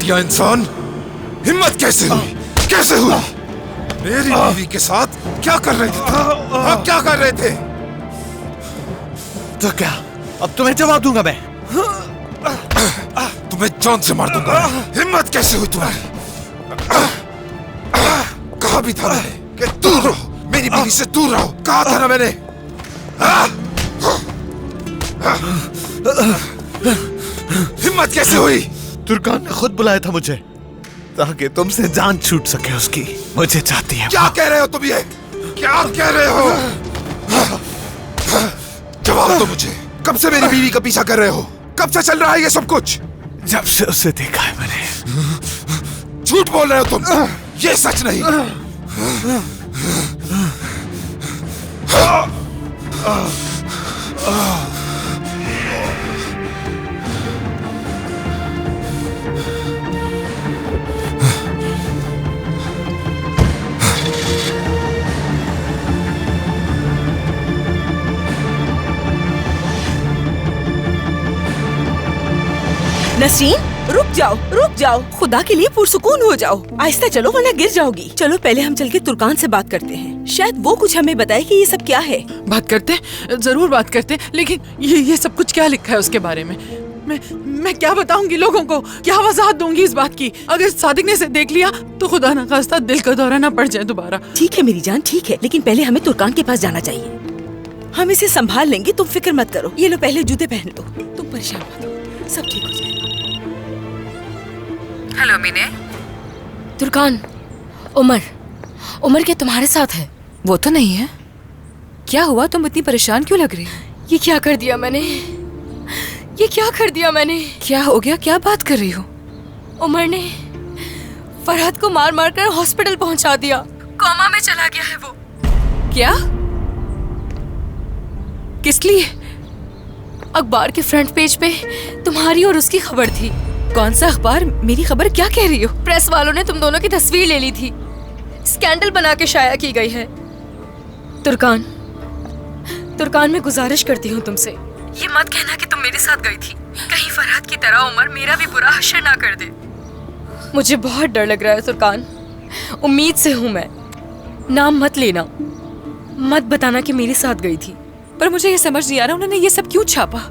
घटिया इंसान, हिम्मत कैसे हुई? कैसे हुई? मेरी बीवी के साथ क्या कर रहे थे? आप क्या कर रहे थे? तो क्या, अब तुम्हें जवाब दूंगा मैं। तुम्हें जान से मार दूंगा। हिम्मत कैसे हुई तुम्हारी? कहा भी था मैंने कि दूर रहो, मेरी बीवी से दूर रहो। कहा था ना मैंने। हिम्मत कैसे हुई? तुर्कान ने खुद बुलाया था मुझे ताकि तुमसे जान छूट सके उसकी। मुझे चाहती है। क्या कह रहे हो तुम? ये क्या कह रहे हो? जवाब दो मुझे। कब से मेरी बीवी का पीछा कर रहे हो? कब से चल रहा है ये सब कुछ? जब से उसे देखा है मैंने। झूठ बोल रहे हो तुम। ये सच नहीं। नसरीन, रुक जाओ, रुक जाओ। खुदा के लिए पुरसुकून हो जाओ। आहिस्ता चलो वरना गिर जाओगी। चलो पहले हम चल के तुर्कान से बात करते हैं। शायद वो कुछ हमें बताए कि ये सब क्या है। बात करते, जरूर बात करते, लेकिन ये सब कुछ क्या लिखा है उसके बारे में? मैं क्या बताऊंगी लोगों को? क्या वजाहत दूंगी इस बात की? अगर सादिक ने इसे देख लिया तो खुदा न खास्ता दिल का दौरा ना पड़ जाए दोबारा। ठीक है मेरी जान, ठीक है, लेकिन पहले हमें तुर्कान के पास जाना चाहिए। हम इसे संभाल लेंगे, तुम फिक्र मत करो। ये लो पहले जूते पहन लो। तुम परेशान मत हो, सब ठीक हो जाएगा। हेलो मीने। तुर्कान, उमर क्या तुम्हारे साथ है? वो तो नहीं है। क्या हुआ, तुम इतनी परेशान क्यों लग रही हो? ये क्या कर दिया मैंने? ये क्या कर दिया मैंने? क्या हो गया? क्या बात कर रही हो? उमर ने फरहत को मार मार कर हॉस्पिटल पहुंचा दिया। कोमा में चला गया है वो। क्या? किस लिए? अखबार के फ्रंट पेज पे तुम्हारी और उसकी खबर थी। कौन सा अखबार? मेरी खबर क्या कह रही हो? प्रेस वालों ने तुम दोनों की तस्वीर ले ली थी, स्कैंडल बना के शाया की गई है। तुर्कान मैं गुजारिश करती हूँ तुमसे, ये मत कहना कि तुम मेरे साथ गई थी। कहीं फरहत की तरह उमर मेरा भी बुरा हश्र ना कर दे। मुझे बहुत डर लग रहा है तुर्कान। उम्मीद से हूँ मैं। नाम मत लेना, मत बताना कि मेरे साथ गई थी। पर मुझे ये समझ नहीं आ रहा उन्होंने ये सब क्यों छापा।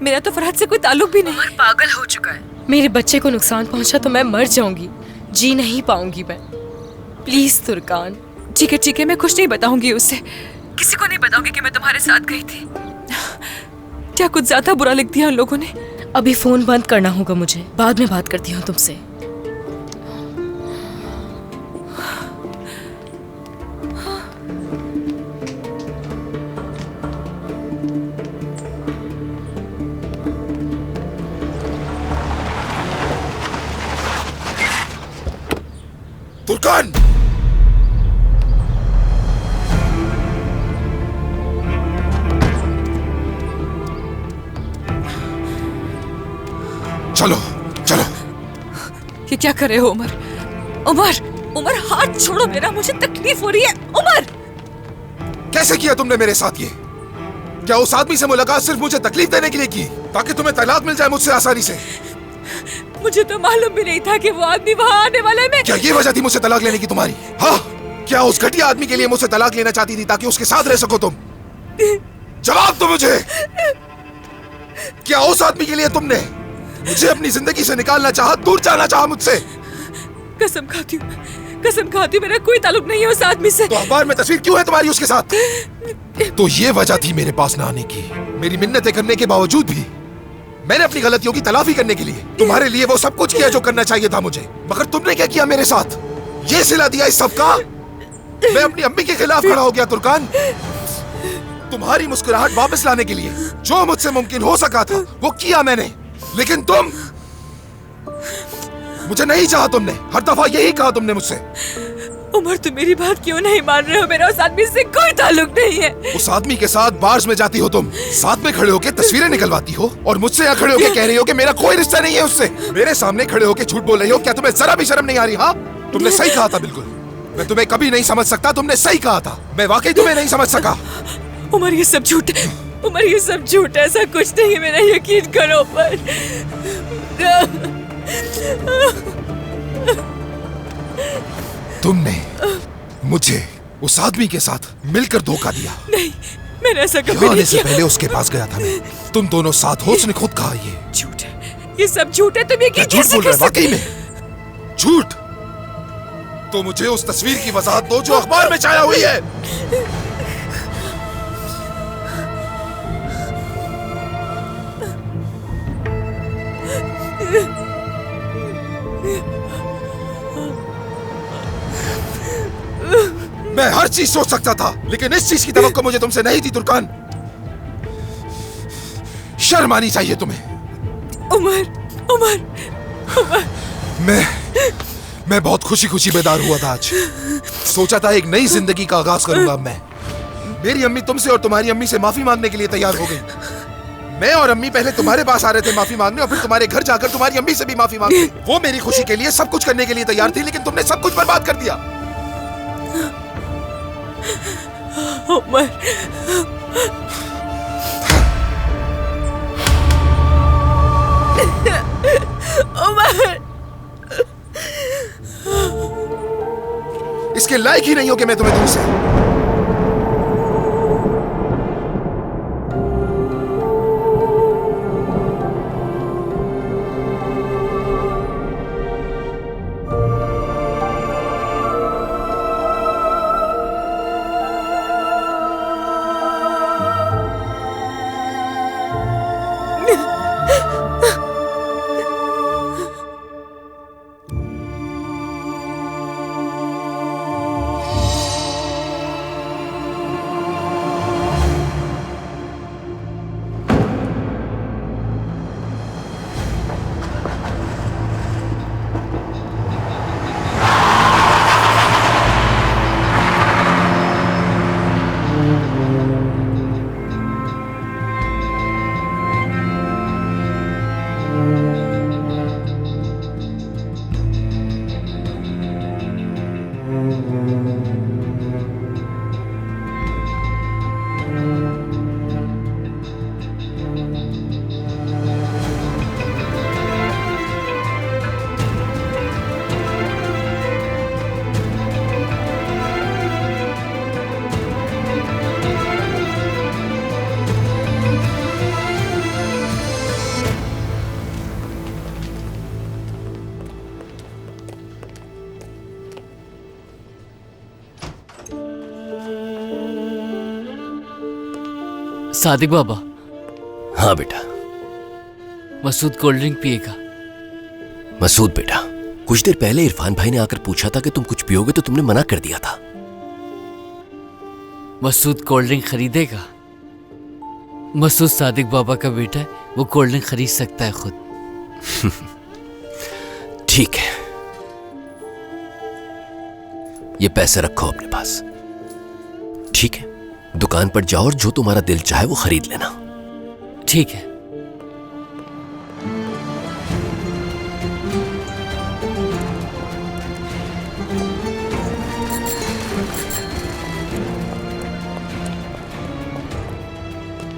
मेरा तो फरहत से कोई ताल्लुक भी नहीं। उमर पागल हो चुका है। मेरे बच्चे को नुकसान पहुंचा तो मैं मर जाऊंगी, जी नहीं पाऊंगी मैं। प्लीज तुर्कान। ठीक है, मैं कुछ नहीं बताऊंगी उससे। किसी को नहीं बताऊंगी कि मैं तुम्हारे साथ गई थी। क्या कुछ ज्यादा बुरा लिख दिया उन लोगों ने? अभी फोन बंद करना होगा मुझे, बाद में बात करती हूँ तुमसे। तुर्कान! चलो चलो। ये क्या कर रहे हो उमर, हाथ छोड़ो मेरा, मुझे तकलीफ हो रही है। उमर, कैसे किया तुमने मेरे साथ ये? क्या उस आदमी से मुलाकात सिर्फ मुझे तकलीफ देने के लिए की, ताकि तुम्हें तलाक मिल जाए मुझसे आसानी से? मुझे तो मालूम भी नहीं था कि वो आदमी वहाँ आने वाला है। क्या ये वजह थी मुझसे तलाक लेने की तुम्हारी? हाँ, क्या उस घटिया आदमी के लिए मुझसे तलाक लेना चाहती थी ताकि उसके साथ रह सको तुम? जवाब दो मुझे। क्या उस आदमी के लिए तुमने मुझे अपनी जिंदगी से निकालना चाहा, दूर जाना चाहा मुझसे? कसम खाती हूँ, मेरा कोई ताल्लुक नहीं है उस आदमी से। तो अखबार में तस्वीर क्यों है तुम्हारी उसके साथ? तो ये वजह थी मेरे पास न आने की। मेरी मिन्नतें करने के बावजूद भी मैंने अपनी गलतियों की तलाफी करने के लिए तुम्हारे लिए वो सब कुछ किया जो करना चाहिए था मुझे। मगर तुमने क्या किया मेरे साथ? ये सिला दिया इस सब का। मैं अपनी अम्मी के खिलाफ खड़ा हो गया तुर्कान। तुम्हारी मुस्कुराहट वापस लाने के लिए जो मुझसे मुमकिन हो सका था वो किया मैंने। लेकिन तुम मुझे नहीं चाहा। तुमने हर दफा यही कहा तुमने मुझसे। उमर, तुम मेरी बात क्यों नहीं मान रहे हो? मेरा उस आदमी से कोई ताल्लुक नहीं है। उस आदमी के साथ बार्स में जाती हो तुम, साथ में खड़े होके तस्वीरें निकलवाती हो, और मुझसे यहाँ खड़े होके कह रही हो कि मेरा कोई रिश्ता नहीं है उससे। मेरे सामने खड़े होके झूठ बोल रही हो। क्या तुम्हें जरा भी शर्म नहीं आ रही? हाँ, तुमने सही कहा था। बिल्कुल, मैं तुम्हें कभी नहीं समझ सकता। तुमने सही कहा था, मैं वाकई तुम्हें नहीं समझ सका। उमर, ये सब झूठ है। उमर, ये सब झूठ है, ऐसा कुछ नहीं है। मेरा यकीन करो उमर। तुमने मुझे उस आदमी के साथ मिलकर धोखा दिया। नहीं, मैंने ऐसा कभी यहाँ आने नहीं से किया। पहले उसके पास गया था मैं। तुम दोनों साथ हो, उसने खुद कहा ये। झूठ है, ये सब झूठ है। तुम ये क्या झूठ कैसे बोल कर रहे हो? सकते वाकई में झूठ। तो मुझे उस तस्वीर की वजाहत दो जो अखबार में छाया हुई है। मैं हर चीज सोच सकता था, लेकिन इस चीज की तवक्को मुझे तुमसे नहीं थी तुर्कान। शर्म आनी चाहिए तुम्हें। उमर, उमर, मैं बहुत खुशी खुशी बेदार हुआ था आज। सोचा था एक नई जिंदगी का आगाज करूंगा अब मैं। मेरी अम्मी तुमसे और तुम्हारी अम्मी से माफी मांगने के लिए तैयार हो गई। मैं और अम्मी पहले तुम्हारे पास आ रहे थे माफी मांगने, और फिर तुम्हारे घर जाकर तुम्हारी अम्मी से भी माफी मांगने। वो मेरी खुशी के लिए सब कुछ करने के लिए तैयार थी, लेकिन तुमने सब कुछ बर्बाद कर दिया। उमर, उमर, इसके लायक ही नहीं हो कि मैं तुम्हें दूर से। सादिक बाबा। हाँ बेटा। मसूद कोल्ड ड्रिंक पिएगा। मसूद बेटा, कुछ देर पहले इरफान भाई ने आकर पूछा था कि तुम कुछ पियोगे, तो तुमने मना कर दिया था। मसूद कोल्ड ड्रिंक खरीदेगा। मसूद सादिक बाबा का बेटा है, वो कोल्ड ड्रिंक खरीद सकता है खुद। ठीक है, ये पैसे रखो अपने पास। ठीक है, दुकान पर जाओ और जो तुम्हारा दिल चाहे वो खरीद लेना। ठीक है।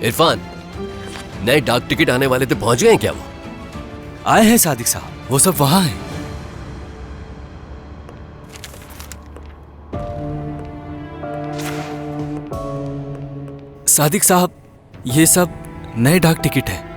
इरफान, नए डाक टिकट आने वाले थे, पहुंच गए हैं क्या वो? आए हैं सादिक साहब, वो सब वहां हैं। सादिक साहब, ये सब नए डाक टिकट है।